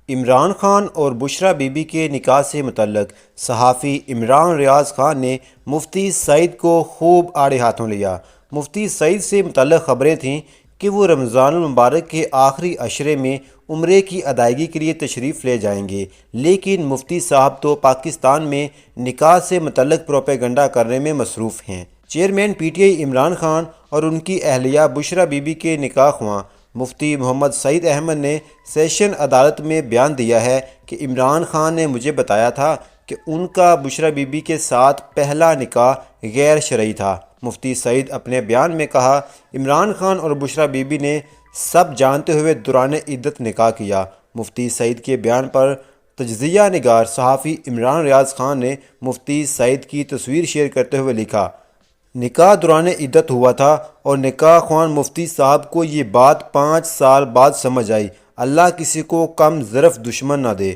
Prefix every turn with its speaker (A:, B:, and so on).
A: عمران خان اور Bushra be be کے نکاح سے متعلق صحافی عمران ریاض خان نے مفتی سعید کو خوب آڑے ہاتھوں لیا۔ مفتی سعید سے متعلق خبریں تھیں کہ وہ رمضان المبارک کے آخری عشرے میں عمرے کی ادائیگی کے لیے تشریف لے جائیں گے، لیکن مفتی صاحب تو پاکستان میں نکاح سے متعلق پروپیگنڈا کرنے میں مصروف ہیں۔ Chairman P T I Imran Khan اور ان کی اہلیہ بشریٰ بی بی کے نکاح خواں مفتی محمد سعید احمد نے سیشن عدالت میں بیان دیا ہے کہ عمران خان نے مجھے بتایا تھا کہ ان کا بشریٰ بی بی کے ساتھ پہلا نکاح غیر شرعی تھا۔ مفتی سعید اپنے بیان میں کہا، عمران خان اور بشریٰ بی بی نے سب جانتے ہوئے دوران عدت نکاح کیا۔ مفتی سعید کے بیان پر تجزیہ نگار صحافی عمران ریاض خان نے مفتی سعید کی تصویر شیئر کرتے ہوئے لکھا، نکاح دوران عدت ہوا تھا اور نکاح خوان مفتی صاحب کو یہ بات 5 سال بعد سمجھ آئی۔ اللہ کسی کو کم ظرف دشمن نہ دے۔